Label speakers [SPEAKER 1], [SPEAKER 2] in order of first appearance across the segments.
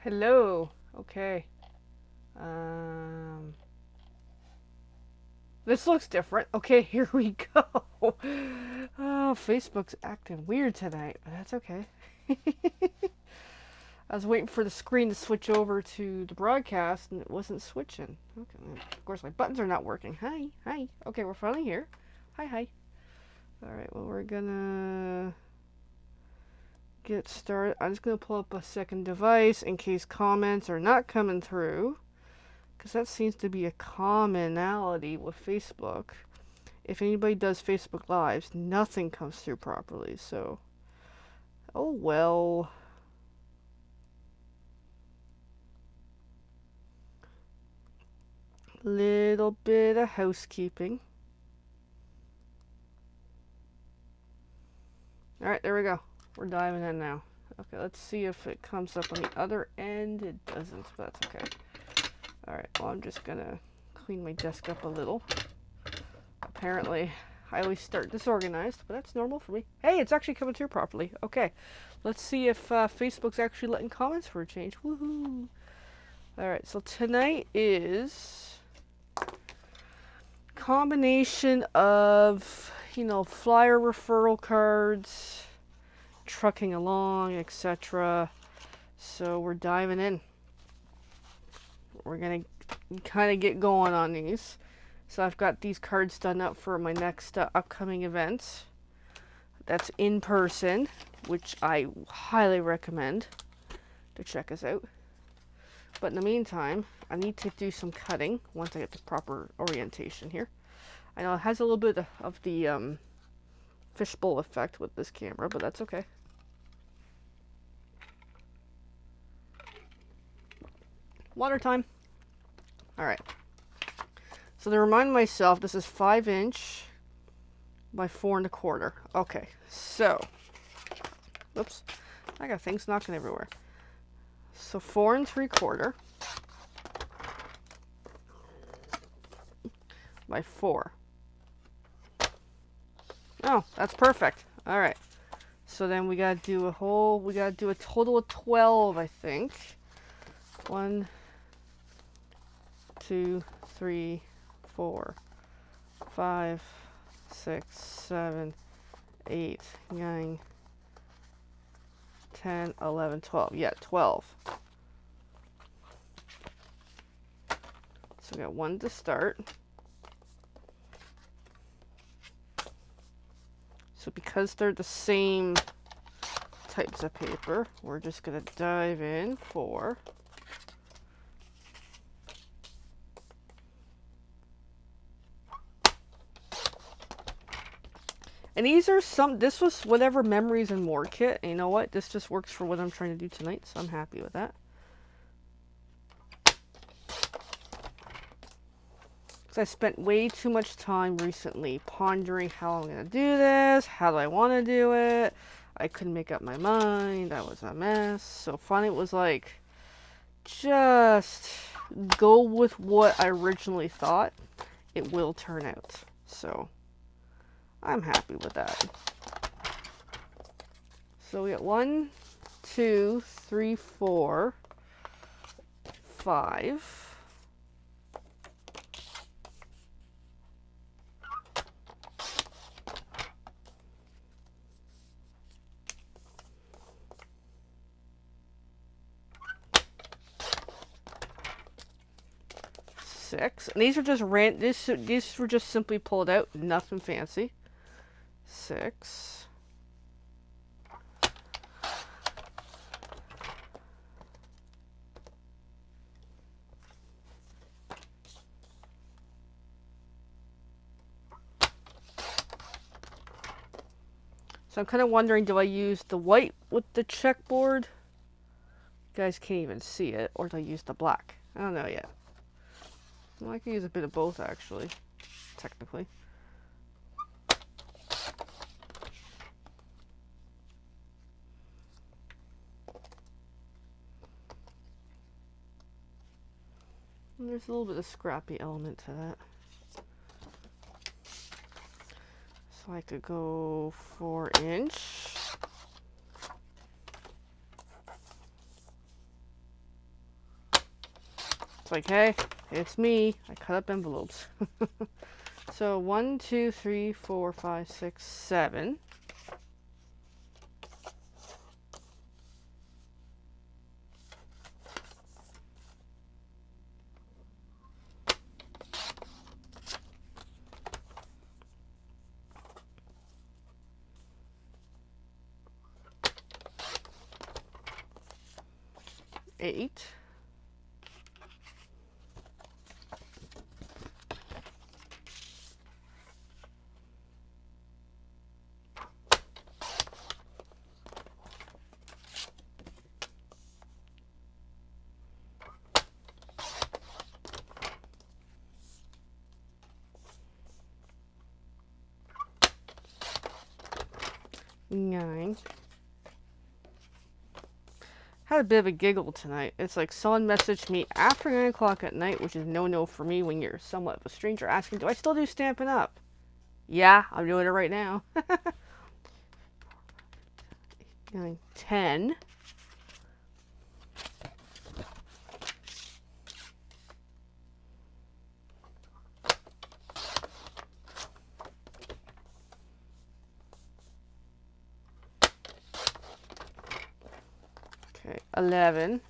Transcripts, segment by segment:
[SPEAKER 1] Hello. Okay. This looks different. Okay, here we go. Oh, Facebook's acting weird tonight, but that's okay. I was waiting for the screen to switch over to the broadcast, and it wasn't switching. Okay, of course my buttons are not working. Hi, hi. Okay, we're finally here. Hi, hi. All right, well we're gonna get started. I'm just gonna pull up a second device in case comments are not coming through, because that seems to be a commonality with Facebook. If anybody does Facebook Lives, nothing comes through properly. So, oh well. Little bit of housekeeping. All right, there we go. We're diving in now. Okay, let's see if it comes up on the other end. It doesn't, but that's okay. All right, well, I'm just gonna clean my desk up a little. Apparently, I always start disorganized, but that's normal for me. Hey, it's actually coming through properly. Okay, let's see if Facebook's actually letting comments for a change. Woohoo! All right, so tonight is combination of, flyer referral cards, trucking along, etc. So we're diving in. We're gonna kind of get going on these. So I've got these cards done up for my next upcoming event. That's in person, which I highly recommend to check us out. But in the meantime, I need to do some cutting once I get the proper orientation here. I know it has a little bit of the fishbowl effect with this camera, but that's okay. Water time. Alright. So to remind myself, this is 5" by 4¼ Okay, so, oops, I got things knocking everywhere. So 4¾ by 4. Oh, that's perfect. All right. So then we gotta do a total of 12, I think. 1, 2, 3, 4, 5, 6, 7, 8, 9, 10, 11, 12. Yeah, 12. So we got 1 to start. So because they're the same types of paper, we're just gonna dive in for and this was whatever Memories and More kit. And you know what? This just works for what I'm trying to do tonight, so I'm happy with that. Because I spent way too much time recently pondering how I'm going to do this, how do I want to do it. I couldn't make up my mind. I was a mess. So finally it was like, just go with what I originally thought. It will turn out. So I'm happy with that. So we got 1, 2, 3, 4, 5. Six. And these are just these were just simply pulled out, nothing fancy. 6. So I'm kind of wondering, do I use the white with the checkboard? You guys can't even see it. Or do I use the black? I don't know yet. Well, I could use a bit of both, actually. Technically. And there's a little bit of scrappy element to that. So I could go 4". It's like, hey, it's me. I cut up envelopes. So 1, 2, 3, 4, 5, 6, 7. Eight. Nine. Had a bit of a giggle tonight. It's like someone messaged me after 9 o'clock at night, which is no for me when you're somewhat of a stranger, asking, do I still do Stampin' Up? Yeah, I'm doing it right now. 9, 10. Okay, 11.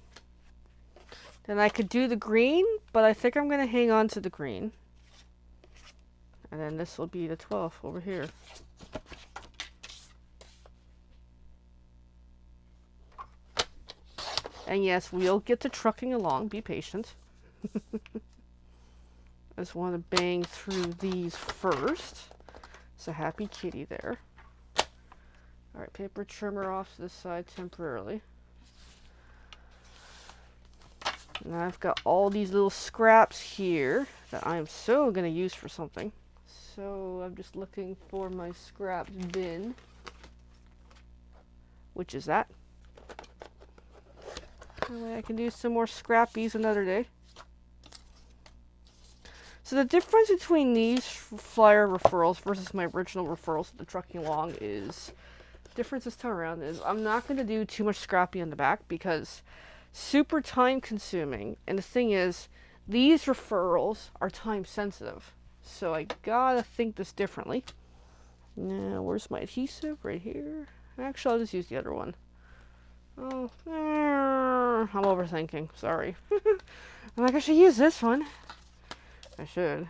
[SPEAKER 1] Then I could do the green, but I think I'm going to hang on to the green. And then this will be the 12 over here. And yes, we'll get to trucking along. Be patient. I just want to bang through these first. It's a happy kitty there. Alright, paper trimmer off to the side temporarily. Now I've got all these little scraps here that I am so going to use for something. So I'm just looking for my scraps bin. Which is that. That way I can do some more scrappies another day. So the difference between these flyer referrals versus my original referrals to the trucking along is, difference this time around is I'm not going to do too much scrappy on the back because super time consuming. And the thing is, these referrals are time sensitive. So I gotta think this differently. Now, where's my adhesive? Right here. Actually, I'll just use the other one. Oh, I'm overthinking. Sorry. I'm like, I should use this one. I should.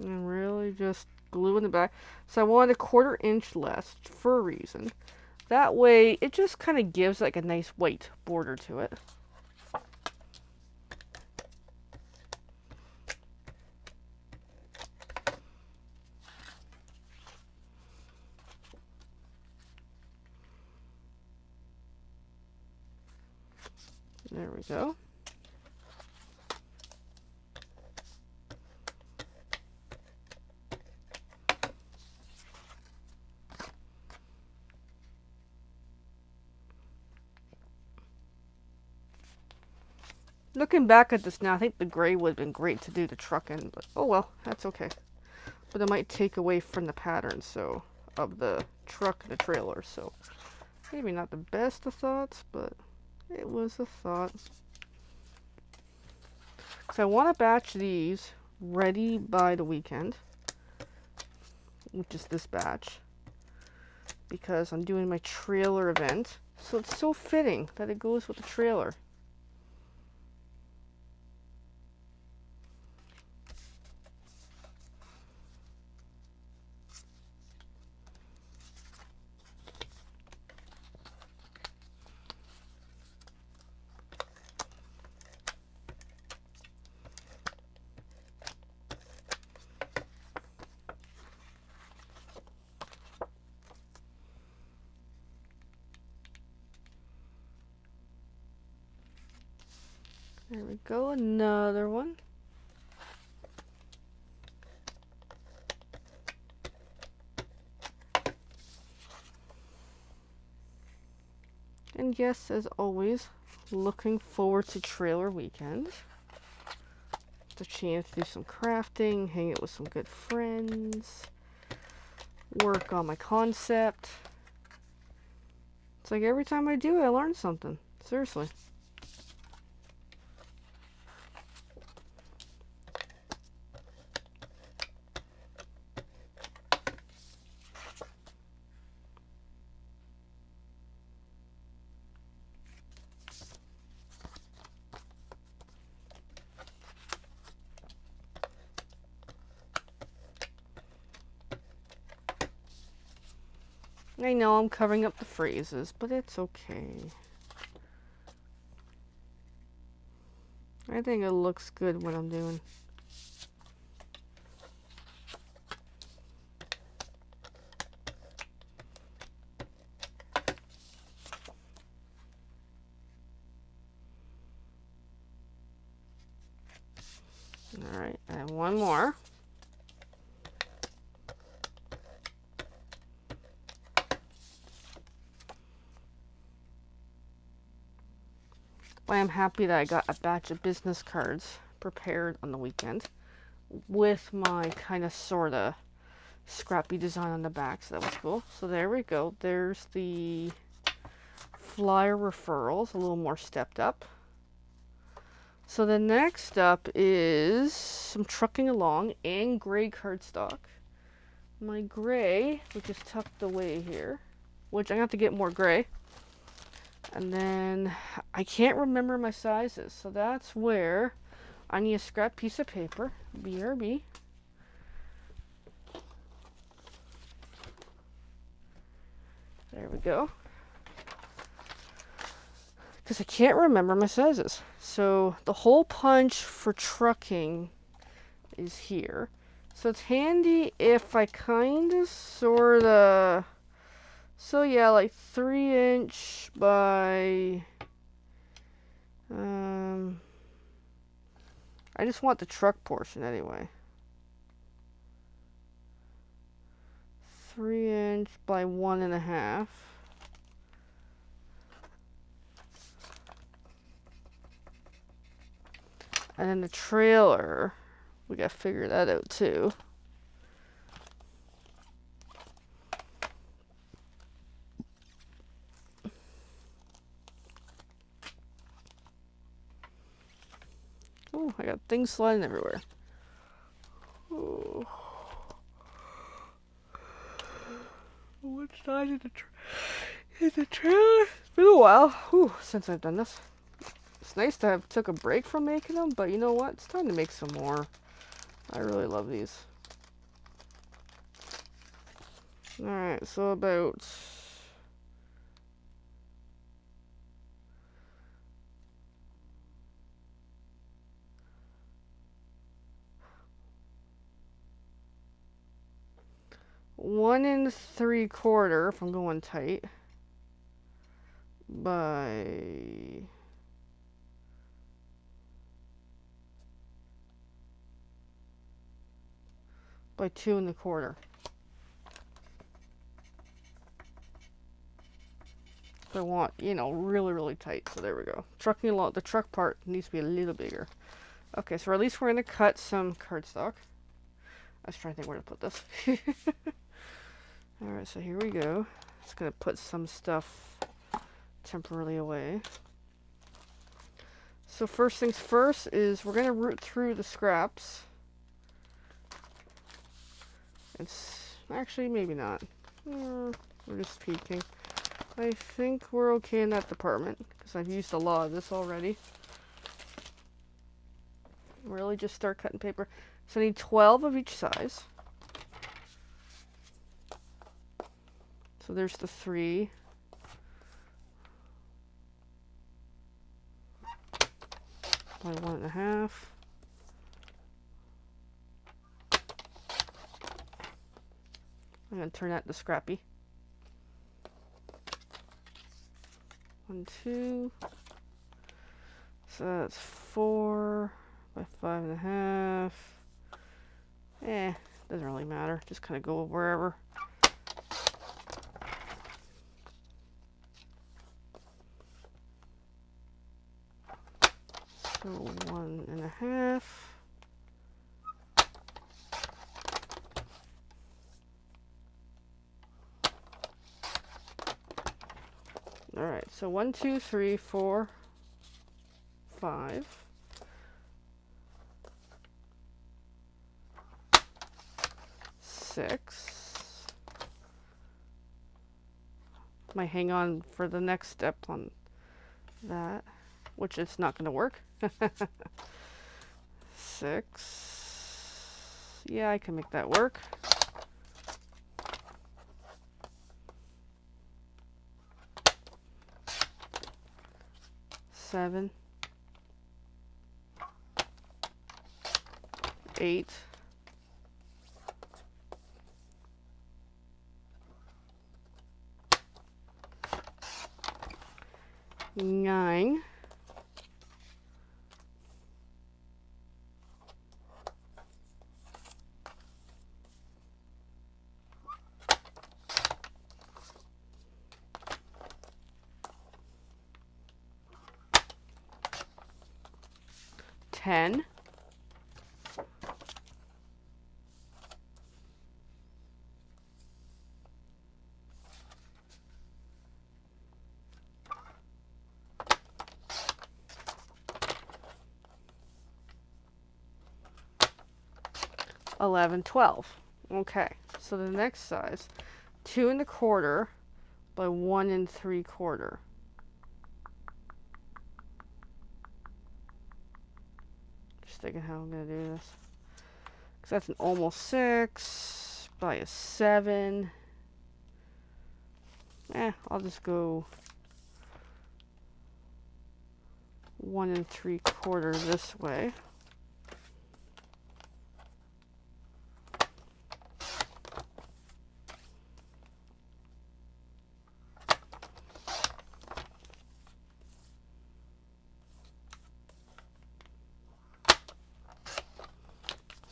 [SPEAKER 1] And really just glue in the back. So I wanted a 1/4 inch less for a reason. That way, it just kind of gives like a nice white border to it. There we go. Looking back at this now, I think the gray would have been great to do the truck in, but oh well, that's okay. But it might take away from the pattern, so, of the truck and the trailer, so maybe not the best of thoughts, but it was a thought. So I want to batch these ready by the weekend, which is this batch, because I'm doing my trailer event. So it's so fitting that it goes with the trailer. There we go, another one. And yes, as always, looking forward to trailer weekend. The chance to do some crafting, hang out with some good friends, work on my concept. It's like every time I do it, I learn something. Seriously. I know I'm covering up the phrases, but it's okay. I think it looks good what I'm doing. Alright, and one more. I am happy that I got a batch of business cards prepared on the weekend with my kind of sort of scrappy design on the back, so that was cool. So there we go. There's the flyer referrals, a little more stepped up. So the next up is some trucking along and gray cardstock. My gray, which is tucked away here, which I have to get more gray. And then I can't remember my sizes, so that's where I need a scrap piece of paper, BRB. There we go. Because I can't remember my sizes. So the hole punch for trucking is here. So it's handy if I kind of sort of... So yeah, like 3" by... I just want the truck portion anyway. 3" by 1.5. And then the trailer, we gotta figure that out too. Oh, I got things sliding everywhere. Oh. Which side is the trailer? It's been a while since I've done this. It's nice to have took a break from making them, but you know what? It's time to make some more. I really love these. Alright, so about... One 3/4 if I'm going tight by 2 1/4. I want, really, really tight. So there we go. Trucking along, the truck part needs to be a little bigger. Okay, so at least we're going to cut some cardstock. I was trying to think where to put this. Alright, so here we go. Just going to put some stuff temporarily away. So first things first is we're going to root through the scraps. It's actually maybe not. We're just peeking. I think we're okay in that department because I've used a lot of this already. Really just start cutting paper. So I need 12 of each size. So there's the 3. By 1.5. I'm going to turn that to scrappy. 1, 2. So that's 4 by 5.5. Doesn't really matter. Just kind of go wherever. So 1.5. Alright, so 1, 2, 3, 4, 5. 6. Might hang on for the next step on that, which it's not going to work. 6. Yeah, I can make that work. 7. 8. 9. 10. 11, 12. Okay, so the next size, 2 1/4 by 1 3/4. Just thinking how I'm going to do this. Because that's an almost 6 by a 7. I'll just go 1 3/4 this way.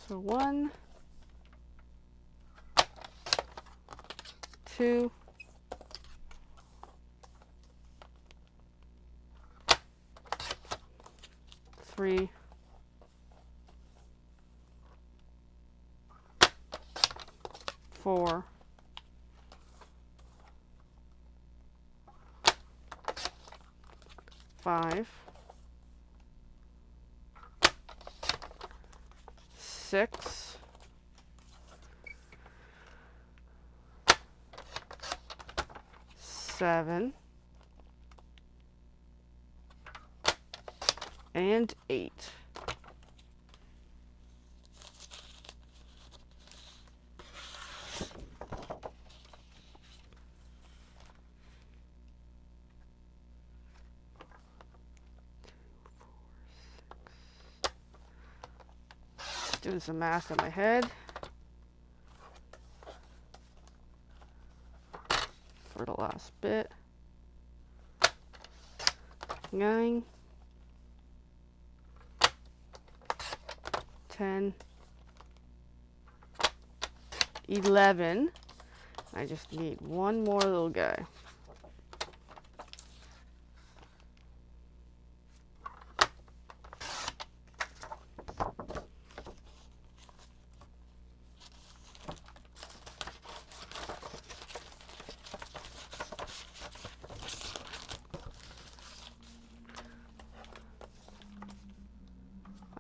[SPEAKER 1] So 1, 2, 3, 4, 5, 6, 7, and 8. Doing some math in my head for the last bit. 9, 10, 11. I just need one more little guy.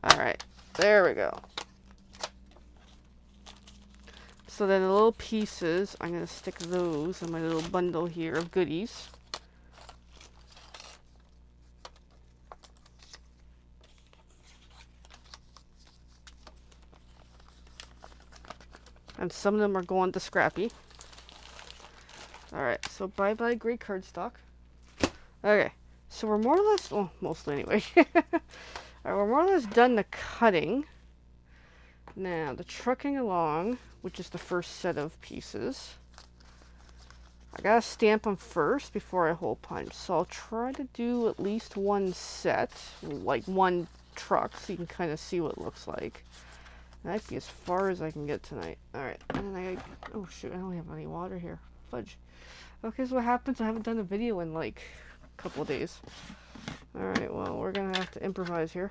[SPEAKER 1] Alright, there we go. So then the little pieces, I'm going to stick those in my little bundle here of goodies. And some of them are going to Scrappy. Alright, so bye-bye great cardstock. Okay, so we're more or less, well, mostly anyway. Alright, we're more or less done the cutting. Now, the trucking along, which is the first set of pieces. I gotta stamp them first before I hole punch. So I'll try to do at least one set, like one truck, so you can kind of see what it looks like. That might be as far as I can get tonight. Alright, and then oh shoot, I don't have any water here. Fudge. Okay, so what happens? I haven't done a video in like a couple of days. Alright, well, we're gonna have to improvise here.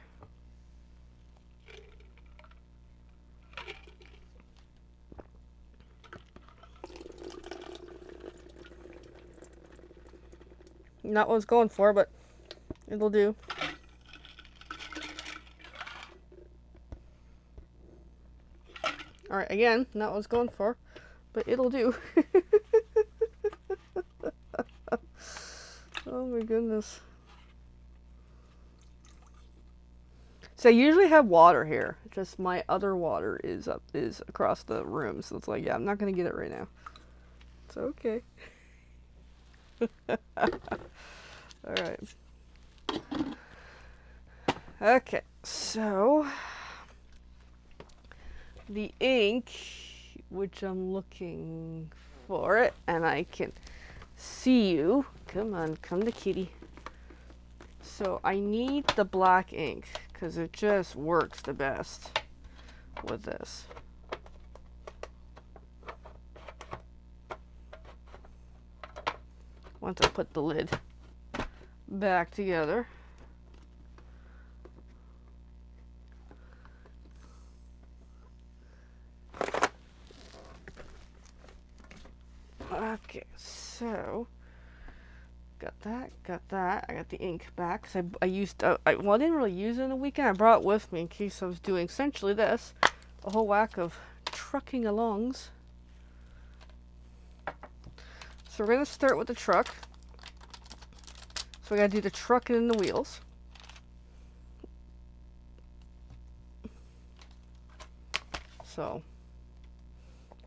[SPEAKER 1] Not what I was going for, but it'll do. Alright, again, not what I was going for, but it'll do. Oh my goodness. So I usually have water here. Just my other water is across the room. So it's like, yeah, I'm not gonna get it right now. It's okay. Alright. Okay, so the ink, which I'm looking for it, and I can see you. Come on, come to kitty. So I need the black ink because it just works the best with this. Once I put the lid back together. Okay, so got that. I got the ink back because I used, well, I didn't really use it in the weekend. I brought it with me in case I was doing essentially this, a whole whack of trucking alongs. So we're going to start with the truck. So we got to do the truck and then the wheels. So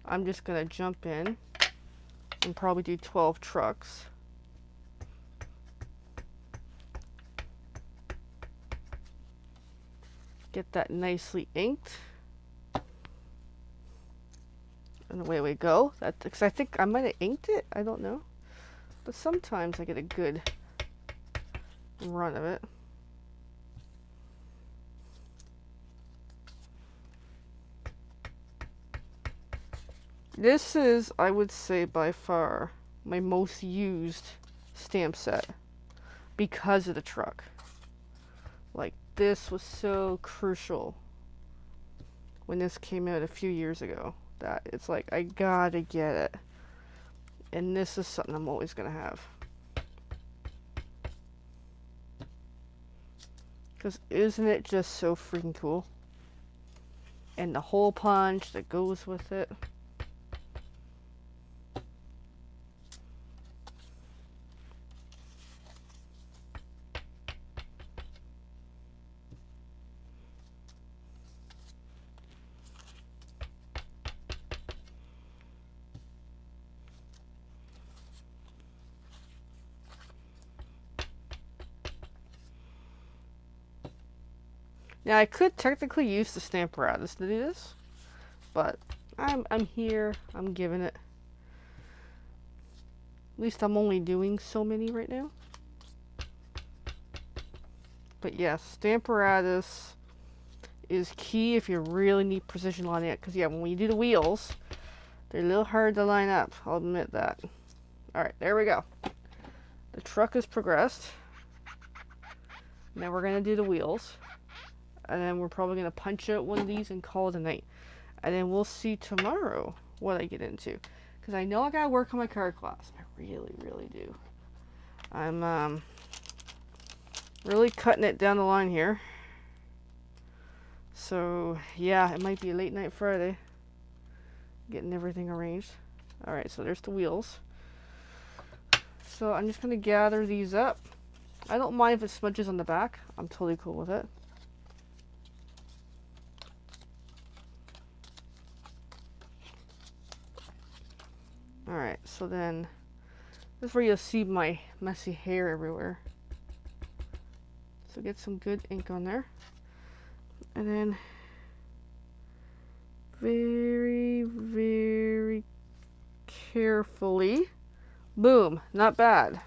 [SPEAKER 1] I'm just going to jump in and probably do 12 trucks. Get that nicely inked. And away we go. Because I think I might have inked it. I don't know. But sometimes I get a good run of it. This is, I would say, by far my most used stamp set because of the truck. Like, this was so crucial when this came out a few years ago that it's like, I gotta get it. And this is something I'm always gonna have. Because isn't it just so freaking cool? And the hole punch that goes with it. Now I could technically use the stamp apparatus to do this, but I'm here, I'm giving it. At least I'm only doing so many right now. But yes, stamp apparatus is key if you really need precision on it. Because yeah, when you do the wheels, they're a little hard to line up. I'll admit that. Alright, there we go. The truck has progressed. Now we're going to do the wheels. And then we're probably going to punch out one of these and call it a night. And then we'll see tomorrow what I get into. Because I know I got to work on my card class. I really, really do. I'm really cutting it down the line here. So, yeah, it might be a late night Friday. Getting everything arranged. Alright, so there's the wheels. So I'm just going to gather these up. I don't mind if it smudges on the back. I'm totally cool with it. Alright, so then this is where you'll see my messy hair everywhere. So get some good ink on there. And then very, very carefully. Boom, not bad.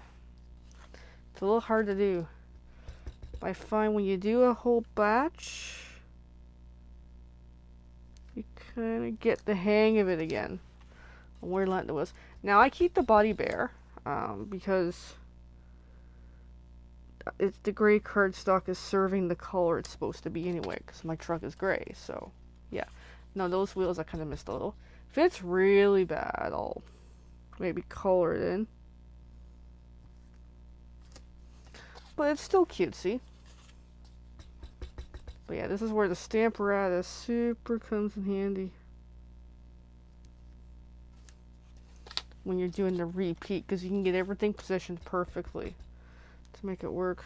[SPEAKER 1] It's a little hard to do. But I find when you do a whole batch, you kind of get the hang of it again. Where Lent was. Now I keep the body bare because it's the gray cardstock is serving the color it's supposed to be anyway. Because my truck is gray, so yeah. Now those wheels I kind of missed a little. If it's really bad, I'll maybe color it in. but it's still cutesy. But yeah, this is where the Stamparatus super comes in handy when you're doing the repeat, because you can get everything positioned perfectly to make it work.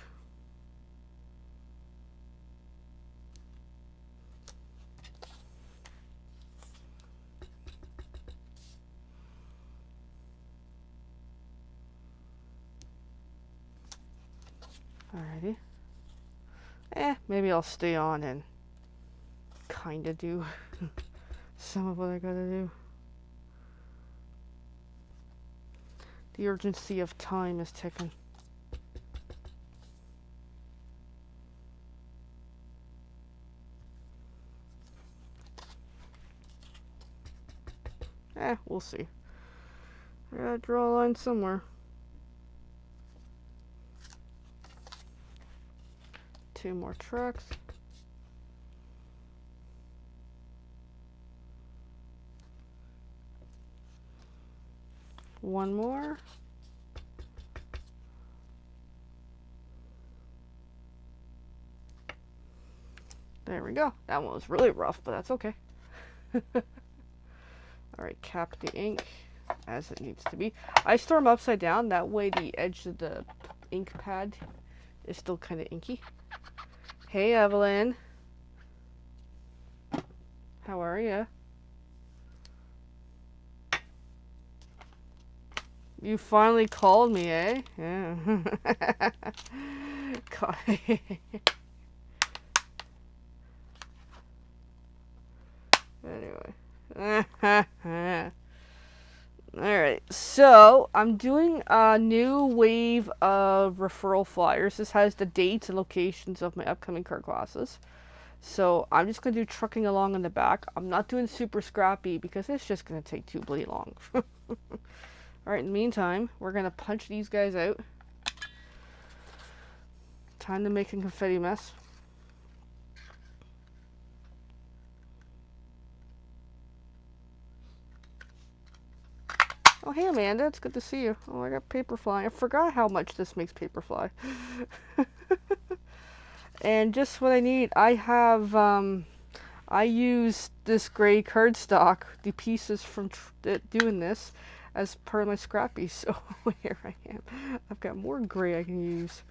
[SPEAKER 1] Alrighty. Maybe I'll stay on and kinda do some of what I gotta do. The urgency of time is ticking. We'll see. I gotta draw a line somewhere. 2 more trucks. One more. There we go. That one was really rough, but that's okay. Alright, cap the ink as it needs to be. I store them upside down, that way the edge of the ink pad is still kind of inky. Hey Evelyn. How are ya? You finally called me, eh? Yeah. Anyway. Alright, so I'm doing a new wave of referral flyers. This has the dates and locations of my upcoming card classes. So I'm just going to do trucking along in the back. I'm not doing super scrappy because it's just going to take too bloody long. Alright, in the meantime, we're going to punch these guys out. Time to make a confetti mess. Oh, hey Amanda, it's good to see you. Oh, I got paper flying. I forgot how much this makes paper fly. And just what I need, I have, I use this gray cardstock, the pieces from doing this, as part of my scrappy. So here I am. I've got more gray I can use.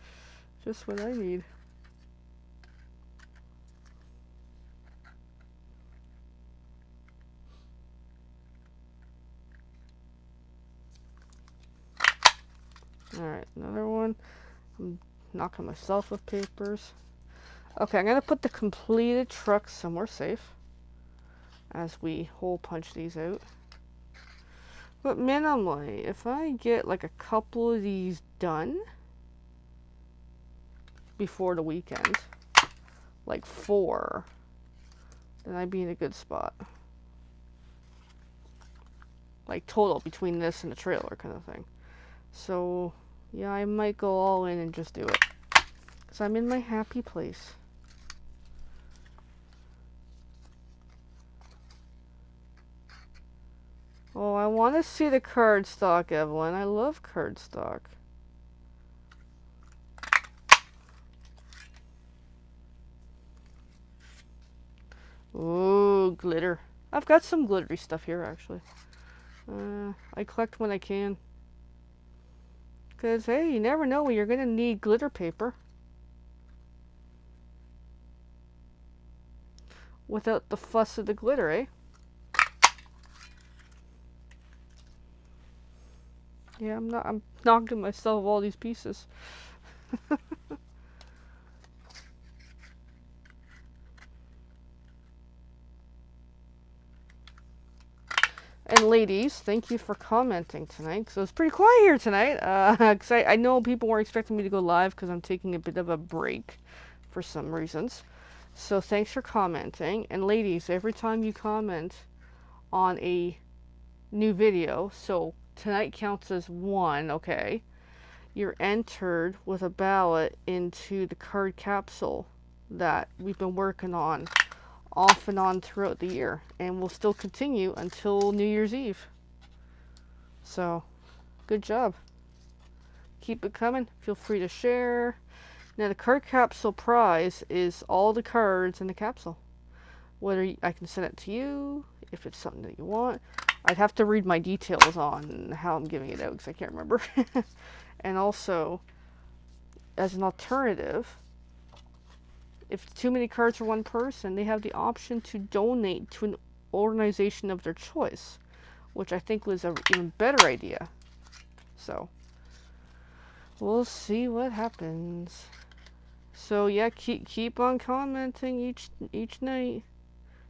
[SPEAKER 1] Just what I need. Alright, another one. I'm knocking myself with papers. Okay, I'm going to put the completed truck somewhere safe as we hole punch these out. But minimally, if I get like a couple of these done before the weekend, like 4, then I'd be in a good spot. Like total between this and the trailer kind of thing. So yeah, I might go all in and just do it. Because I'm in my happy place. Oh, I want to see the cardstock, Evelyn. I love cardstock. Ooh, glitter. I've got some glittery stuff here, actually. I collect when I can. Because, hey, you never know when you're going to need glitter paper. Without the fuss of the glitter, eh? Yeah, I'm knocking myself all these pieces. And ladies, thank you for commenting tonight, because it was pretty quiet here tonight. Because I know people weren't expecting me to go live because I'm taking a bit of a break for some reasons. So thanks for commenting. And ladies, every time you comment on a new video, so tonight counts as 1, okay? You're entered with a ballot into the card capsule that we've been working on off and on throughout the year, and will still continue until New Year's Eve. So, good job. Keep it coming. Feel free to share. Now the card capsule prize is all the cards in the capsule. Whether I can send it to you, if it's something that you want. I'd have to read my details on how I'm giving it out because I can't remember. And also, as an alternative, if too many cards for one person, they have the option to donate to an organization of their choice, which I think was an even better idea. So, we'll see what happens. So yeah, keep on commenting each night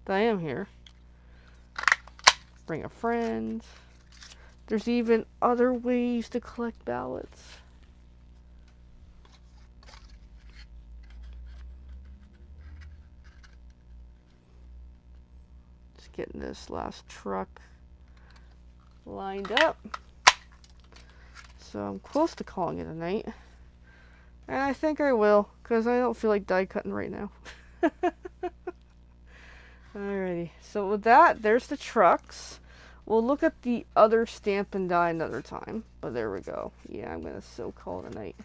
[SPEAKER 1] that I am here. Bring a friend. There's even other ways to collect ballots. Just getting this last truck lined up. So I'm close to calling it a night. And I think I will, because I don't feel like die cutting right now. Alrighty, so with that, there's the trucks. We'll look at the other stamp and die another time. But there we go. Yeah, I'm going to so call it a night.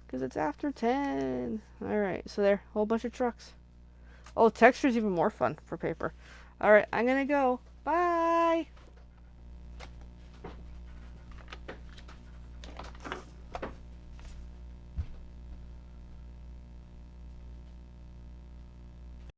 [SPEAKER 1] Because it's after 10. Alright, so there, whole bunch of trucks. Oh, texture's even more fun for paper. Alright, I'm going to go. Bye!